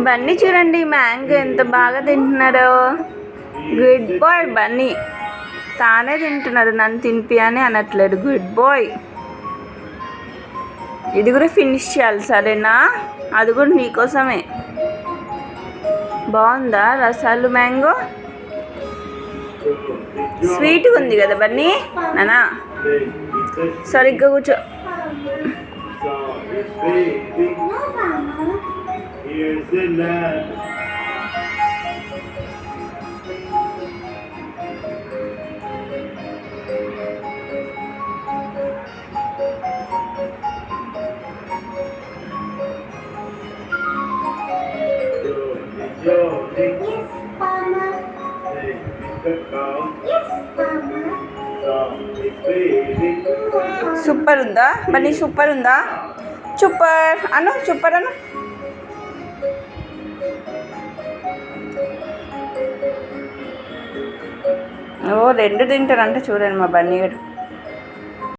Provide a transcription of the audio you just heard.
బన్నీ చూడండి మ్యాంగో ఎంత బాగా తింటున్నాడో. Good bye Bunny. తానే తింటున్నాడు, నన్ను తినిపి అని అనట్లేదు. Good boy. ఇది కూడా ఫినిష్ చేయాలి సరేనా? అది కూడా నీకోసమే. బాగుందా రసాలు మ్యాంగో? స్వీట్గా ఉంది కదా బన్నీ. నానా సరిగ్గా కూర్చో. సూపర్ ఉందా బన్నీ? సూపర్ ఉందా? సూపర్ అను, సూపర్ అను. ఓ 2 తింటారంట చూడండి మా బన్నీ గారు.